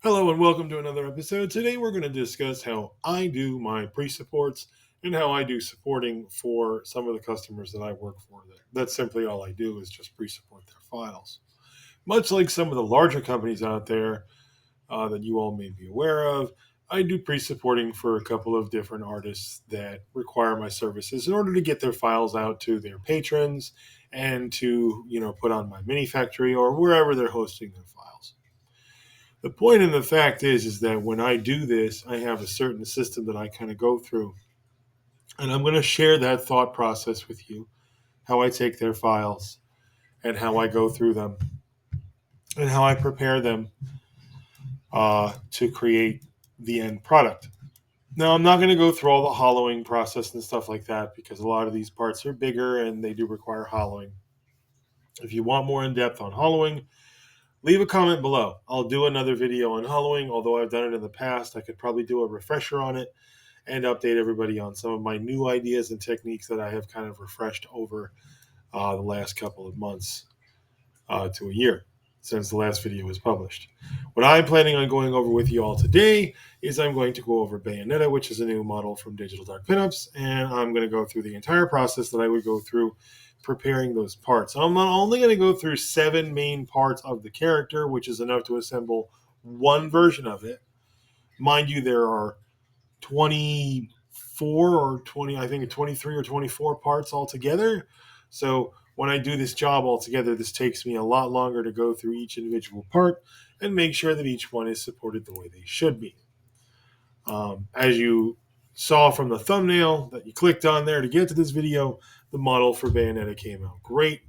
Hello and welcome to another episode. Today we're going to discuss how I do my pre-supports and how I do supporting for some of the customers that I work for. That's simply all I do is just pre-support their files. Much like some of the larger companies out there that you all may be aware of, I do pre-supporting for a couple of different artists that require my services in order to get their files out to their patrons and to, put on my mini factory or wherever they're hosting their files. The point and the fact is that when I do this, I have a certain system that I kind of go through. And I'm going to share that thought process with you, how I take their files and how I go through them and how I prepare them to create the end product. Now, I'm not going to go through all the hollowing process and stuff like that because a lot of these parts are bigger and they do require hollowing. If you want more in depth on hollowing, leave a comment below. I'll do another video on hollowing, although I've done it in the past. I could probably do a refresher on it and update everybody on some of my new ideas and techniques that I have kind of refreshed over the last couple of months to a year since the last video was published. What I'm planning on going over with you all today is I'm going to go over Bayonetta, which is a new model from Digital Dark Pinups, and I'm going to go through the entire process that I would go through preparing those parts. I'm not only going to go through 7 main parts of the character, which is enough to assemble one version of it. Mind you, there are 24 or 20, I think 23 or 24 parts altogether. So when I do this job altogether, this takes me a lot longer to go through each individual part and make sure that each one is supported the way they should be. As you saw from the thumbnail that you clicked on there to get to this video, the model for Bayonetta came out great.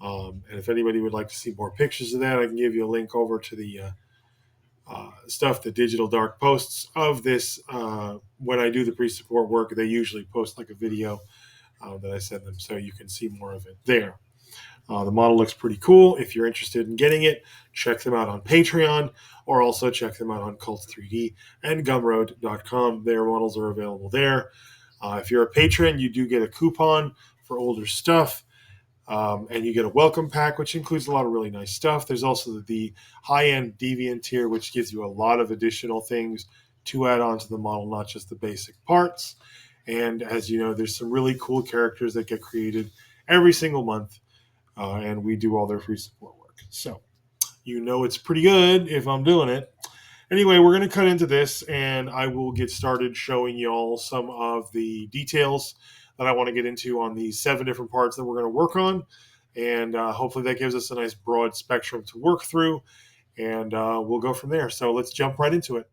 And if anybody would like to see more pictures of that, I can give you a link over to the stuff that Digital Dark posts of this. When I do the pre-support work, they usually post like a video that I send them, so you can see more of it there. The model looks pretty cool. If you're interested in getting it, check them out on Patreon, or also check them out on Cult3D and Gumroad.com. Their models are available there. If you're a patron, you do get a coupon for older stuff. And you get a welcome pack, which includes a lot of really nice stuff. There's also the high-end Deviant tier, which gives you a lot of additional things to add on to the model, not just the basic parts. And as you know, there's some really cool characters that get created every single month, and we do all their free support work. So you know it's pretty good if I'm doing it. Anyway, we're going to cut into this, and I will get started showing you all some of the details that I want to get into on these 7 different parts that we're going to work on. And hopefully that gives us a nice broad spectrum to work through, and we'll go from there. So let's jump right into it.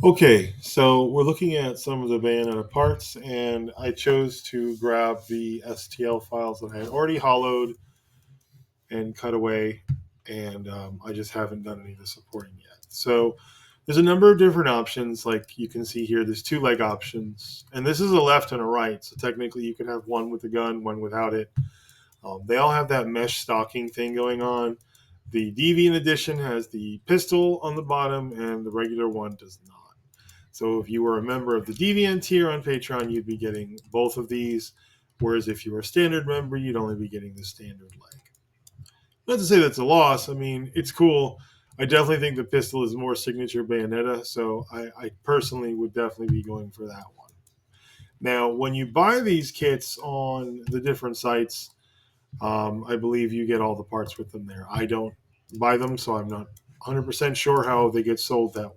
Okay, so we're looking at some of the Bayonetta parts, and I chose to grab the STL files that I had already hollowed and cut away, and I just haven't done any of the supporting yet. So there's a number of different options. Like you can see here, there's 2 leg options, and this is a left and a right. So technically you could have one with the gun, one without it. They all have that mesh stocking thing going on. The Deviant edition has the pistol on the bottom, and the regular one does not. So if you were a member of the Deviant tier on Patreon, you'd be getting both of these, whereas if you were a standard member, you'd only be getting the standard leg. Not to say that's a loss. I mean, it's cool. I definitely think the pistol is more signature Bayonetta, so I personally would definitely be going for that one. Now, when you buy these kits on the different sites, I believe you get all the parts with them there. I don't buy them, so I'm not 100% sure how they get sold that way.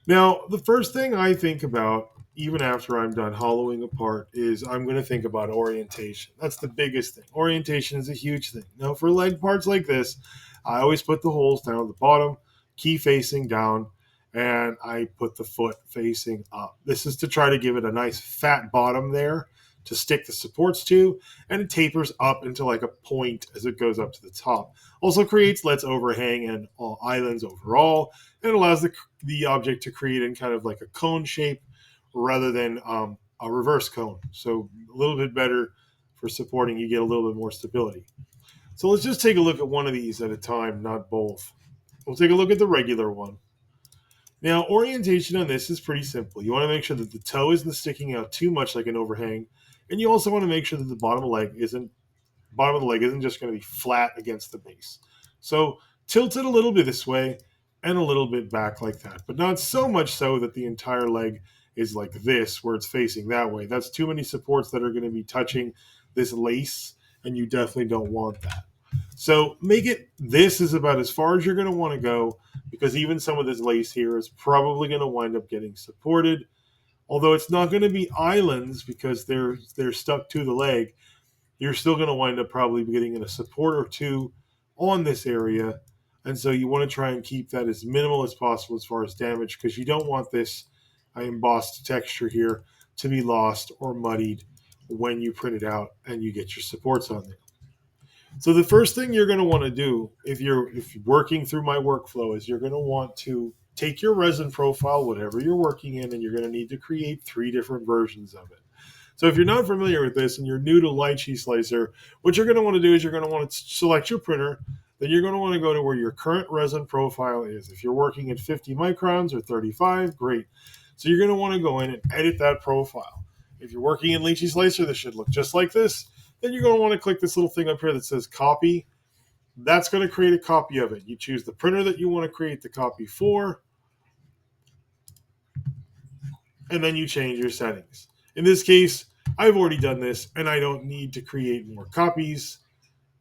Now, the first thing I think about, even after I'm done hollowing a part, is I'm going to think about orientation. That's the biggest thing. Orientation is a huge thing. Now, for leg parts like this, I always put the holes down at the bottom, key facing down, and I put the foot facing up. This is to try to give it a nice fat bottom there to stick the supports to, and it tapers up into like a point as it goes up to the top. Also creates lets overhang and islands overall, and allows the object to create in kind of like a cone shape rather than a reverse cone. So a little bit better for supporting. You get a little bit more stability. So let's just take a look at one of these at a time, not both. We'll take a look at the regular one. Now, orientation on this is pretty simple. You want to make sure that the toe isn't sticking out too much like an overhang, and you also want to make sure that the bottom of the leg isn't just going to be flat against the base. So tilt it a little bit this way and a little bit back like that, but not so much so that the entire leg is like this where it's facing that way. That's too many supports that are going to be touching this lace, and you definitely don't want that. So make it, this is about as far as you're going to want to go, because even some of this lace here is probably going to wind up getting supported. Although it's not going to be islands because they're stuck to the leg, you're still going to wind up probably getting in a support or two on this area. And so you want to try and keep that as minimal as possible as far as damage, because you don't want this embossed texture here to be lost or muddied when you print it out and you get your supports on there. So the first thing you're going to want to do if you're working through my workflow is you're going to want to take your resin profile, whatever you're working in, and you're going to need to create 3 different versions of it. So if you're not familiar with this and you're new to Lychee Slicer, what you're going to want to do is you're going to want to select your printer. Then you're going to want to go to where your current resin profile is. If you're working at 50 microns or 35, great. So you're going to want to go in and edit that profile. If you're working in Lychee Slicer, this should look just like this. Then you're going to want to click this little thing up here that says copy. That's going to create a copy of it. You choose the printer that you want to create the copy for, and then you change your settings. In this case, I've already done this, and I don't need to create more copies,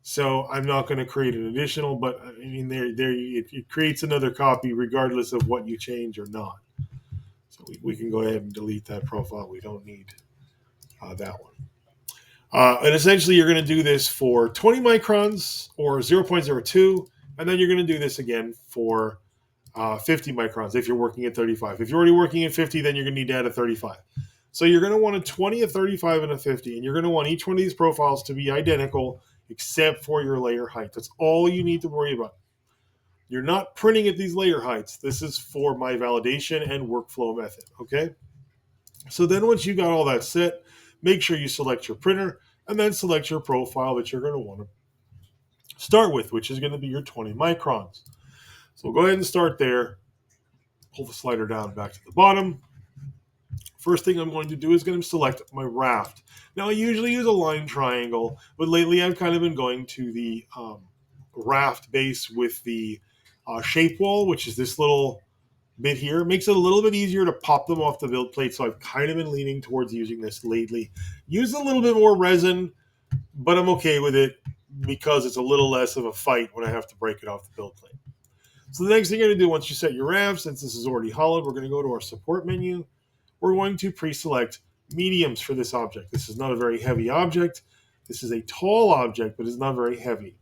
so I'm not going to create an additional, but I mean, it creates another copy regardless of what you change or not. So we can go ahead and delete that profile. We don't need that one. And essentially, you're going to do this for 20 microns or 0.02, and then you're going to do this again for 50 microns if you're working at 35. If you're already working at 50, then you're going to need to add a 35. So you're going to want a 20, a 35, and a 50, and you're going to want each one of these profiles to be identical except for your layer height. That's all you need to worry about. You're not printing at these layer heights. This is for my validation and workflow method, okay? So then once you got all that set, make sure you select your printer and then select your profile that you're going to want to start with, which is going to be your 20 microns. So go ahead and start there. Pull the slider down back to the bottom. First thing I'm going to do is going to select my raft. Now I usually use a line triangle, but lately I've kind of been going to the raft base with the shape wall, which is this little bit here. It makes it a little bit easier to pop them off the build plate, so I've kind of been leaning towards using this lately. Use a little bit more resin, but I'm okay with it because it's a little less of a fight when I have to break it off the build plate. So the next thing you're going to do once you set your raft, since this is already hollowed, we're going to go to our support menu. We're going to pre-select mediums for this object. This is not a very heavy object. This is a tall object, but it's not very heavy.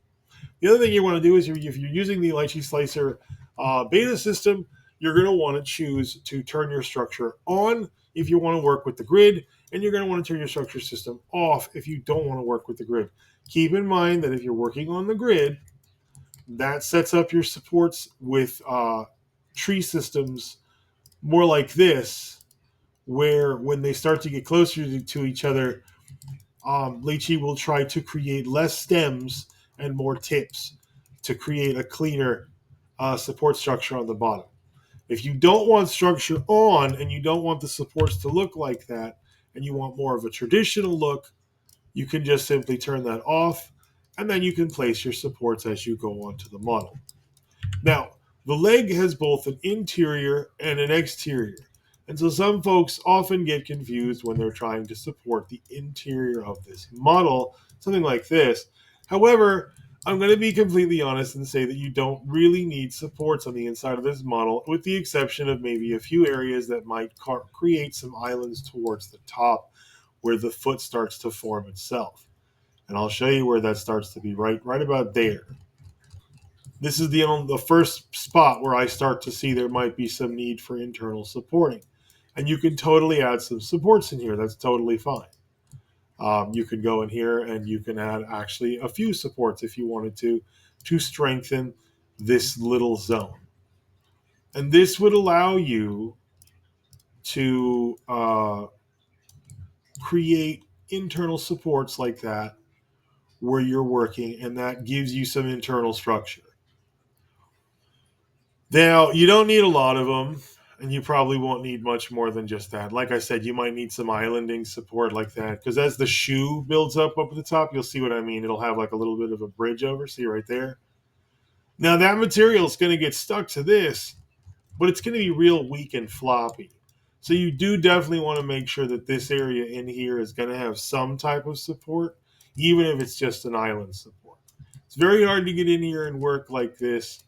The other thing you want to do is if you're using the Lychee Slicer beta system, you're going to want to choose to turn your structure on if you want to work with the grid, and you're going to want to turn your structure system off if you don't want to work with the grid. Keep in mind that if you're working on the grid, that sets up your supports with tree systems more like this, where when they start to get closer to each other, Lychee will try to create less stems and more tips to create a cleaner support structure on the bottom. If you don't want structure on and you don't want the supports to look like that, and you want more of a traditional look, you can just simply turn that off, and then you can place your supports as you go onto the model. Now, the leg has both an interior and an exterior. And so some folks often get confused when they're trying to support the interior of this model, something like this. However, I'm going to be completely honest and say that you don't really need supports on the inside of this model, with the exception of maybe a few areas that might create some islands towards the top where the foot starts to form itself. And I'll show you where that starts to be right about there. This is the first spot where I start to see there might be some need for internal supporting. And you can totally add some supports in here. That's totally fine. You can go in here and you can add actually a few supports if you wanted to strengthen this little zone. And this would allow you to create internal supports like that where you're working, and that gives you some internal structure. Now, you don't need a lot of them, and you probably won't need much more than just that. Like I said, you might need some islanding support like that, because as the shoe builds up at the top, you'll see what I mean. It'll have like a little bit of a bridge over. See right there? Now that material is going to get stuck to this, but it's going to be real weak and floppy. So you do definitely want to make sure that this area in here is going to have some type of support, even if it's just an island support. It's very hard to get in here and work like this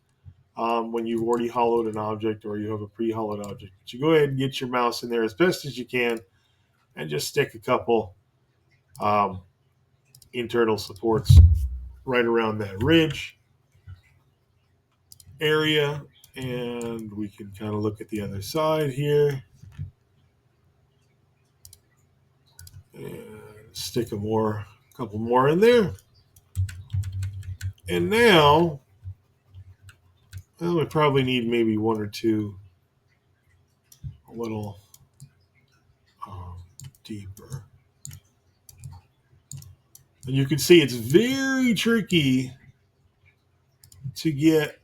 when you've already hollowed an object or you have a pre-hollowed object. But you go ahead and get your mouse in there as best as you can and just stick a couple um, internal supports right around that ridge area. And we can kind of look at the other side here and stick a couple more in there. And now, well, we probably need maybe one or two a little um, deeper. And you can see it's very tricky to get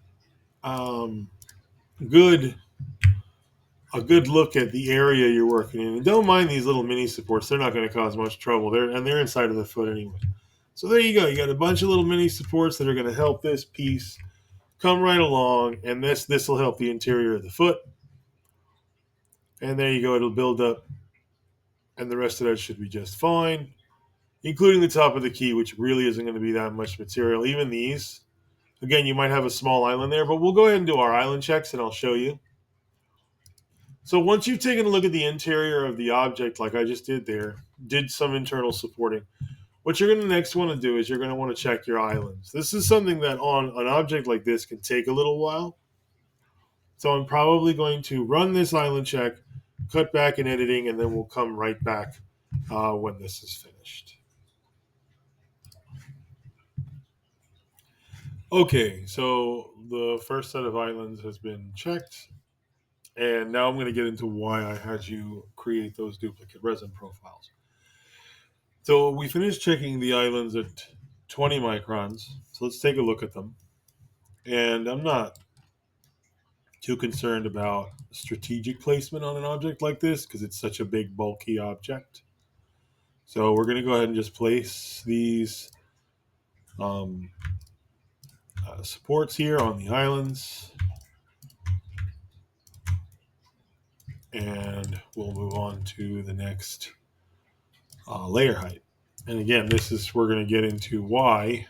um, good a good look at the area you're working in. And don't mind these little mini supports; they're not going to cause much trouble. They're inside of the foot anyway. So there you go. You got a bunch of little mini supports that are going to help this piece come right along, and this will help the interior of the foot. And there you go. It'll build up, and the rest of that should be just fine, including the top of the key, which really isn't going to be that much material. Even these, again, you might have a small island there, but we'll go ahead and do our island checks, and I'll show you. So once you've taken a look at the interior of the object, like I just did there, did some internal supporting, what you're going to next want to do is you're going to want to check your islands. This is something that on an object like this can take a little while. So I'm probably going to run this island check, cut back in editing, and then we'll come right back when this is finished. Okay, so the first set of islands has been checked. And now I'm going to get into why I had you create those duplicate resin profiles. So we finished checking the islands at 20 microns. So let's take a look at them. And I'm not too concerned about strategic placement on an object like this because it's such a big, bulky object. So we're going to go ahead and just place these supports here on the islands. And we'll move on to the next layer height. And again, we're going to get into why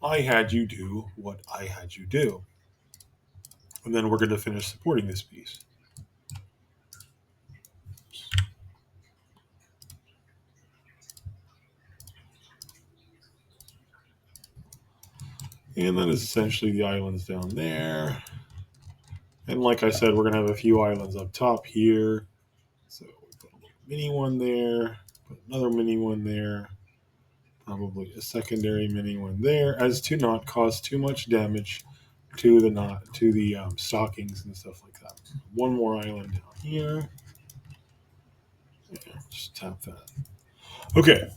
I had you do what I had you do. And then we're going to finish supporting this piece. And that is essentially the islands down there. And like I said, we're going to have a few islands up top here. So we put a little mini one there, put another mini one there, probably a secondary mini one there, as to not cause too much damage to the stockings and stuff like that. One more island down here. Yeah, just tap that. Okay,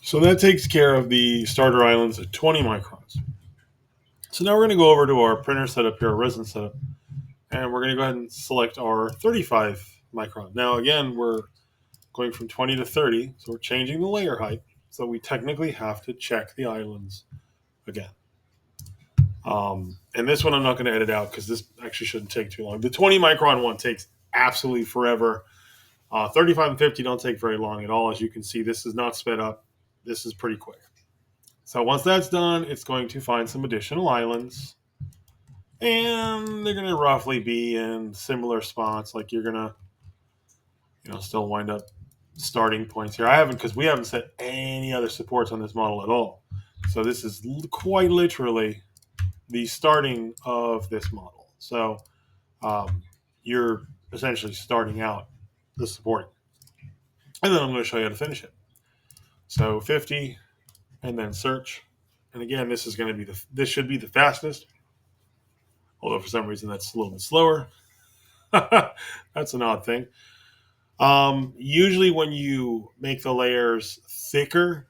so that takes care of the starter islands at 20 microns. So now we're going to go over to our printer setup here, our resin setup, and we're going to go ahead and select our 35 micron. Now again, we're going from 20 to 30, so we're changing the layer height. So we technically have to check the islands again. And this one I'm not going to edit out because this actually shouldn't take too long. The 20 micron one takes absolutely forever. 35 and 50 don't take very long at all. As you can see, this is not sped up. This is pretty quick. So once that's done, it's going to find some additional islands. And they're going to roughly be in similar spots. Like you're going to, still wind up starting points here. Because we haven't set any other supports on this model at all. So this is quite literally the starting of this model. So you're essentially starting out the support. And then I'm going to show you how to finish it. So 50, and then search. And again, this should be the fastest. Although for some reason that's a little bit slower. That's an odd thing. Usually when you make the layers thicker,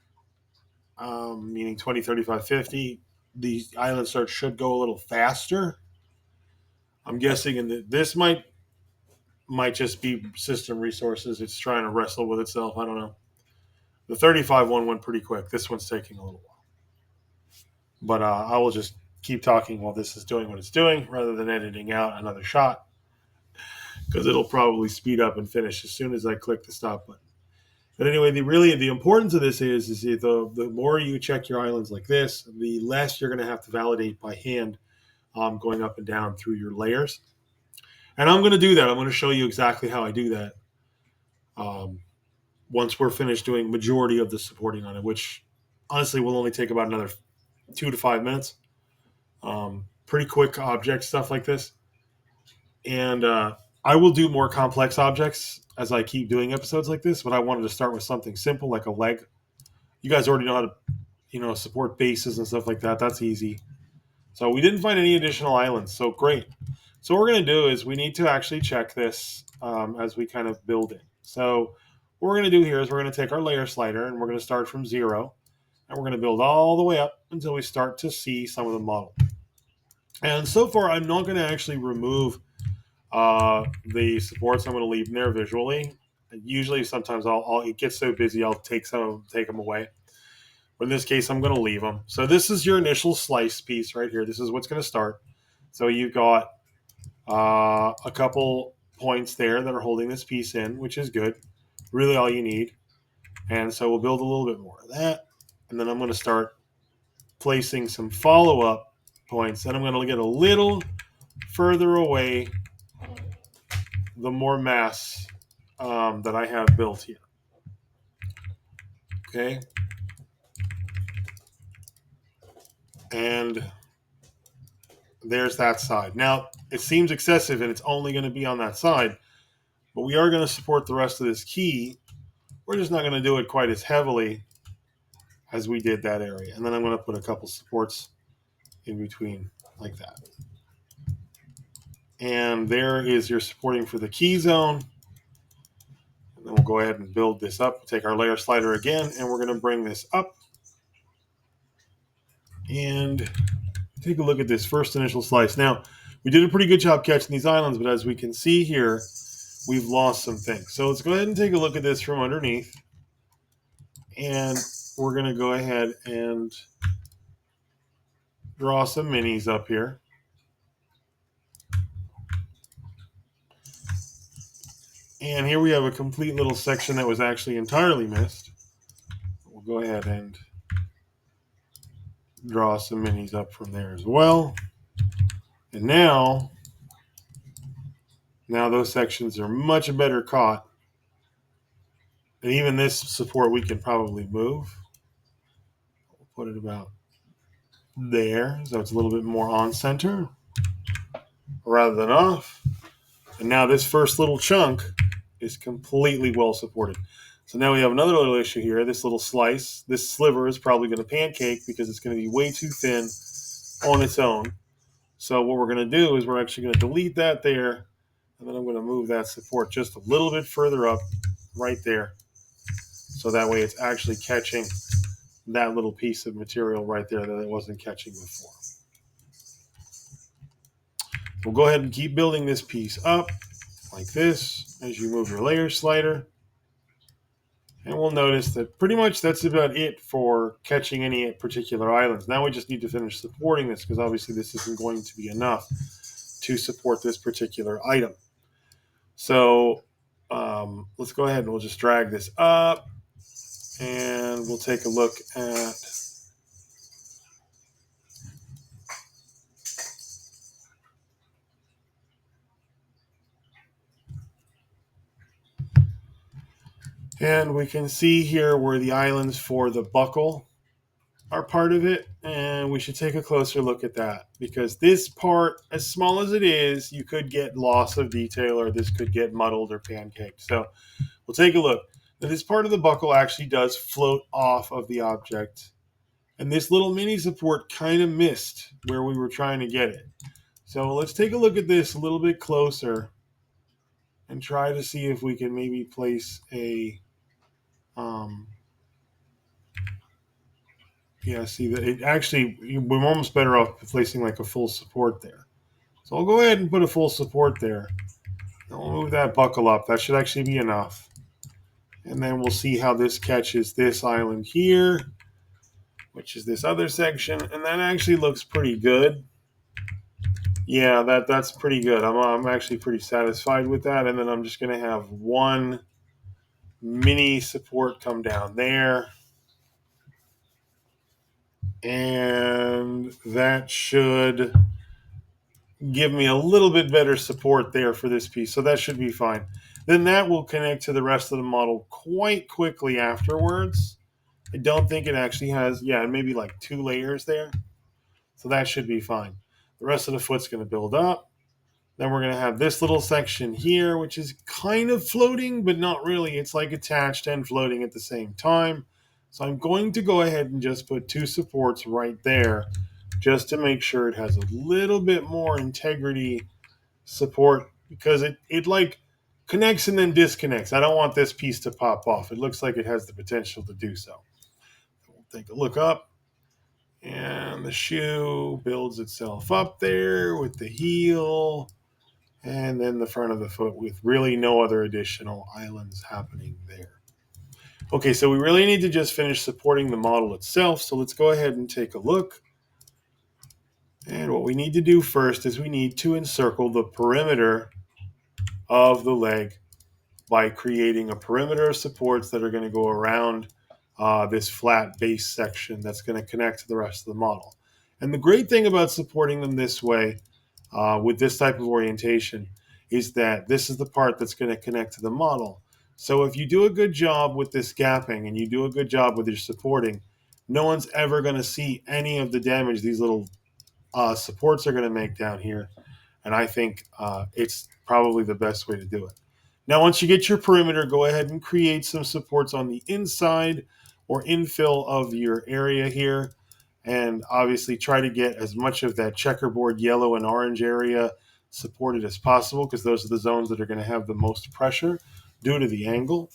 meaning 20, 35, 50, the island search should go a little faster. I'm guessing this might just be system resources. It's trying to wrestle with itself. I don't know. The 35 one went pretty quick. This one's taking a little while. But I will just keep talking while this is doing what it's doing rather than editing out another shot, because it'll probably speed up and finish as soon as I click the stop button. But anyway, the importance of this is the more you check your islands like this, the less you're going to have to validate by hand, going up and down through your layers. And I'm going to do that. I'm going to show you exactly how I do that once we're finished doing majority of the supporting on it, which honestly will only take about another 2 to 5 minutes. Pretty quick object stuff like this. And I will do more complex objects as I keep doing episodes like this, but I wanted to start with something simple like a leg. You guys already know how to, support bases and stuff like that. That's easy. So we didn't find any additional islands, so great. So what we're going to do is we need to actually check this as we kind of build it. So what we're going to do here is we're going to take our layer slider and we're going to start from 0, and we're going to build all the way up until we start to see some of the model. And so far, I'm not going to actually remove the supports. I'm going to leave them there visually. Usually, sometimes it gets so busy, I'll take them away. But in this case, I'm going to leave them. So this is your initial slice piece right here. This is what's going to start. So you've got a couple points there that are holding this piece in, which is good. Really all you need. And so we'll build a little bit more of that. And then I'm going to start placing some follow-up points. And I'm going to get a little further away the more mass that I have built here. Okay. And there's that side. Now, it seems excessive and it's only going to be on that side, but we are going to support the rest of this key. We're just not going to do it quite as heavily as we did that area. And then I'm going to put a couple supports in between like that. And there is your supporting for the key zone. And then we'll go ahead and build this up. Take our layer slider again, and we're going to bring this up. And take a look at this first initial slice. Now, we did a pretty good job catching these islands, but as we can see here, we've lost some things. So let's go ahead and take a look at this from underneath. And we're going to go ahead and draw some minis up here. And here we have a complete little section that was actually entirely missed. We'll go ahead and draw some minis up from there as well. And now those sections are much better caught. And even this support we can probably move. We'll put it about there, so it's a little bit more on center rather than off. And now this first little chunk is completely well supported. So now we have another little issue here. This little slice, this sliver is probably going to pancake because it's going to be way too thin on its own. So what we're going to do is we're actually going to delete that there, and then I'm going to move that support just a little bit further up right there. So that way it's actually catching that little piece of material right there that it wasn't catching before. We'll go ahead and keep building this piece up like this as you move your layer slider. And we'll notice that pretty much that's about it for catching any particular islands. Now we just need to finish supporting this because obviously this isn't going to be enough to support this particular item. So let's go ahead and we'll just drag this up. And we'll take a look at and we can see here where the islands for the buckle are part of it, and we should take a closer look at that because this part, as small as it is, you could get loss of detail or this could get muddled or pancaked. So we'll take a look. Now, this part of the buckle actually does float off of the object, and this little mini support kind of missed where we were trying to get it. So let's take a look at this a little bit closer and try to see if we can maybe place a see that it actually, we're almost better off placing like a full support there. So I'll go ahead and put a full support there. And we'll move that buckle up. That should actually be enough. And then we'll see how this catches this island here. which is this other section, and that actually looks pretty good. Yeah, that's pretty good. I'm actually pretty satisfied with that. And then I'm just going to have one mini support come down there. And that should give me a little bit better support there for this piece. So that should be fine. Then that will connect to the rest of the model quite quickly afterwards. I don't think it actually has, yeah, maybe like 2 layers there. So that should be fine. The rest of the foot's going to build up. Then we're going to have this little section here, which is kind of floating, but not really. It's like attached and floating at the same time. So I'm going to go ahead and just put 2 supports right there just to make sure it has a little bit more integrity support, because it like connects and then disconnects. I don't want this piece to pop off. It looks like it has the potential to do so. We'll take a look up, and the shoe builds itself up there with the heel and then the front of the foot with really no other additional islands happening there. Okay, so we really need to just finish supporting the model itself. So let's go ahead and take a look. And what we need to do first is we need to encircle the perimeter of the leg by creating a perimeter of supports that are going to go around this flat base section that's going to connect to the rest of the model. And the great thing about supporting them this way with this type of orientation is that this is the part that's going to connect to the model. So if you do a good job with this gapping and you do a good job with your supporting, no one's ever going to see any of the damage these little supports are going to make down here. And I think it's probably the best way to do it. Now, once you get your perimeter, go ahead and create some supports on the inside or infill of your area here. And obviously try to get as much of that checkerboard yellow and orange area supported as possible, because those are the zones that are going to have the most pressure due to the angle.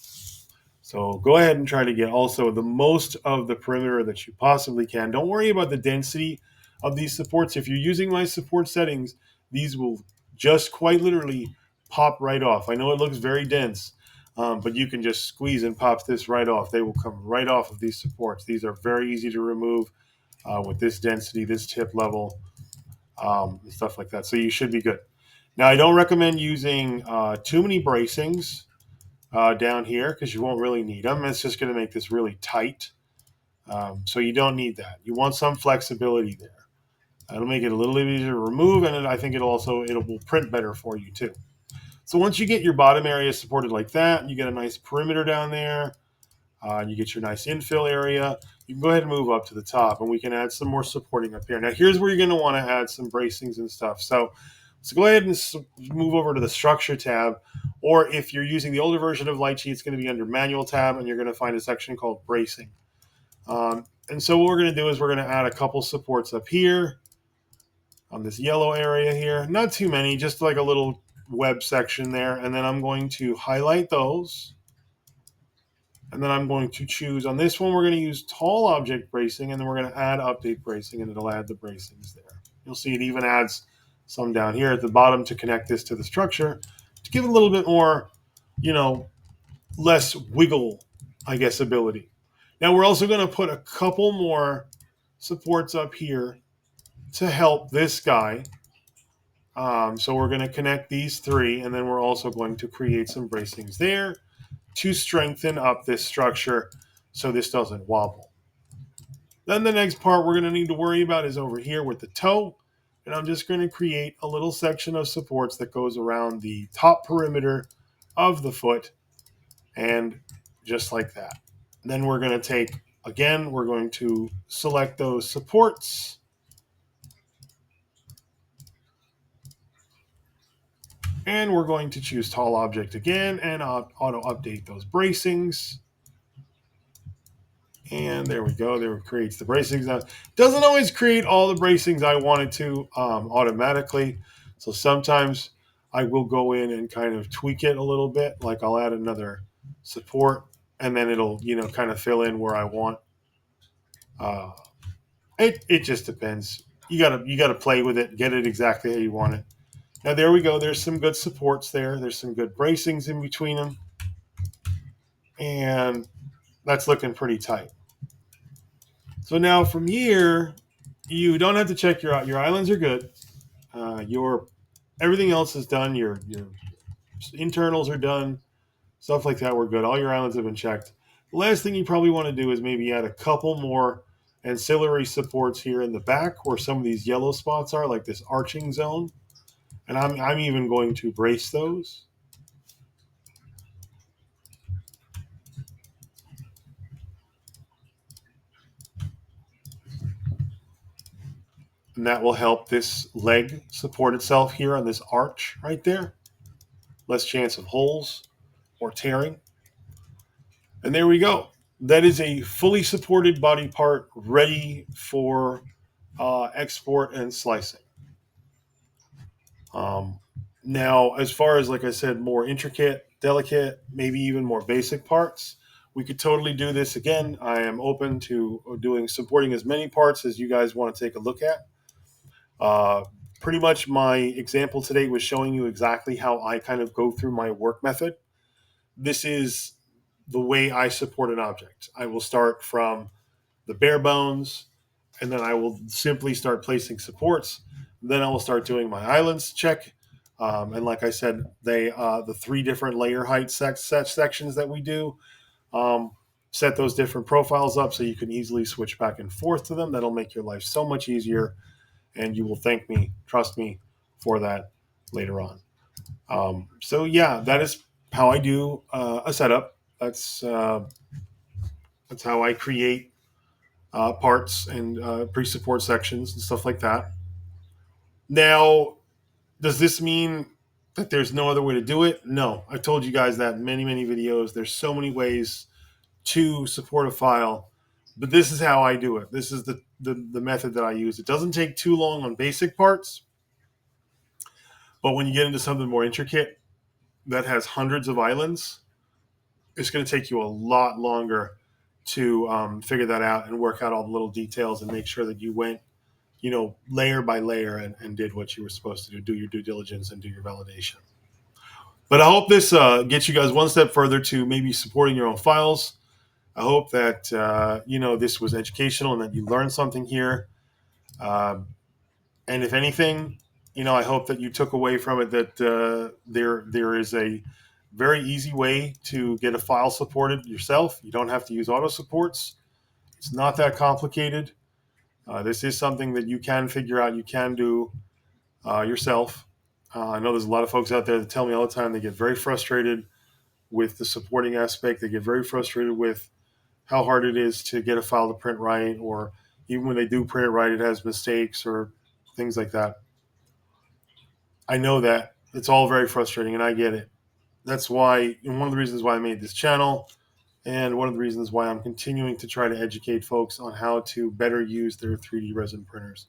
So go ahead and try to get also the most of the perimeter that you possibly can. Don't worry about the density of these supports. If you're using my support settings, these will just quite literally pop right off. I know it looks very dense, but you can just squeeze and pop this right off. They will come right off of these supports. These are very easy to remove with this density, this tip level, and stuff like that. So you should be good. Now, I don't recommend using too many bracings down here, because you won't really need them. It's just going to make this really tight. So you don't need that. You want some flexibility there. It'll make it a little easier to remove, and I think it will print better for you too. So once you get your bottom area supported like that, you get a nice perimeter down there, you get your nice infill area, you can go ahead and move up to the top, and we can add some more supporting up here. Now here's where you're going to want to add some bracings and stuff. So let's go ahead and move over to the structure tab, or if you're using the older version of Lychee, it's going to be under manual tab, and you're going to find a section called bracing. And so what we're going to do is we're going to add a couple supports up here on this yellow area here. Not too many, just like a little web section there. And then I'm going to highlight those. And then I'm going to choose, on this one, we're going to use tall object bracing, and then we're going to add update bracing, and it'll add the bracings there. You'll see it even adds some down here at the bottom to connect this to the structure, to give it a little bit more, less wiggle, I guess, ability. Now we're also going to put a couple more supports up here to help this guy. So we're going to connect these 3, and then we're also going to create some bracings there to strengthen up this structure so this doesn't wobble. Then the next part we're going to need to worry about is over here with the toe. And I'm just going to create a little section of supports that goes around the top perimeter of the foot, and just like that. Then we're going to we're going to select those supports. And we're going to choose tall object again and auto update those bracings. And there we go. There it creates the bracings. Now, it doesn't always create all the bracings I want it to automatically. So sometimes I will go in and kind of tweak it a little bit. Like I'll add another support, and then it'll, kind of fill in where I want. It just depends. You gotta play with it, get it exactly how you want it. Now there we go. There's some good supports there. There's some good bracings in between them, and that's looking pretty tight. So now from here, you don't have to check your islands are good. Your everything else is done. Your internals are done. Stuff like that, we're good. All your islands have been checked. The last thing you probably want to do is maybe add a couple more ancillary supports here in the back where some of these yellow spots are, like this arching zone. And I'm even going to brace those. And that will help this leg support itself here on this arch right there. Less chance of holes or tearing. And there we go. That is a fully supported body part ready for export and slicing. Um, Now, as far as, like I said, more intricate, delicate, maybe even more basic parts, we could totally do this again. I am open to supporting as many parts as you guys want to take a look at. Uh, Pretty much my example today was showing you exactly how I kind of go through my work method. This is the way I support an object. I will start from the bare bones, and then I will simply start placing supports. Then I will start doing my islands check. And like I said, the three different layer height sections that we do, um, set those different profiles up so you can easily switch back and forth to them. That'll make your life so much easier, and you will thank me, trust me, for that later on. So yeah, that is how I do a setup. That's how I create parts and pre-support sections and stuff like that. Now, does this mean that there's no other way to do it? No. I've told you guys that in many, many videos. There's so many ways to support a file, but this is how I do it. This is the method that I use. It doesn't take too long on basic parts, but when you get into something more intricate that has hundreds of islands, it's going to take you a lot longer to figure that out and work out all the little details and make sure that you went, layer by layer and did what you were supposed to do your due diligence and do your validation. But I hope this gets you guys one step further to maybe supporting your own files. I hope that, this was educational and that you learned something here. And if anything, I hope that you took away from it that there is a very easy way to get a file supported yourself. You don't have to use auto supports. It's not that complicated. This is something that you can figure out, you can do yourself. I know there's a lot of folks out there that tell me all the time they get very frustrated with the supporting aspect. They get very frustrated with how hard it is to get a file to print right, or even when they do print it right, it has mistakes or things like that. I know that it's all very frustrating, and I get it. That's why, and one of the reasons why I made this channel, and one of the reasons why I'm continuing to try to educate folks on how to better use their 3D resin printers.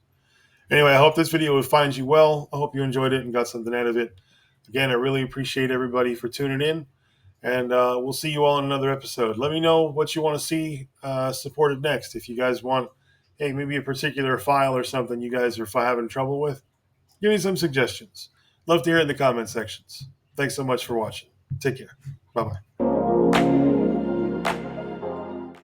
Anyway, I hope this video finds you well. I hope you enjoyed it and got something out of it. Again, I really appreciate everybody for tuning in, and we'll see you all in another episode. Let me know what you want to see supported next. If you guys want, hey, maybe a particular file or something you guys are having trouble with, give me some suggestions. Love to hear it in the comment sections. Thanks so much for watching. Take care. Bye-bye.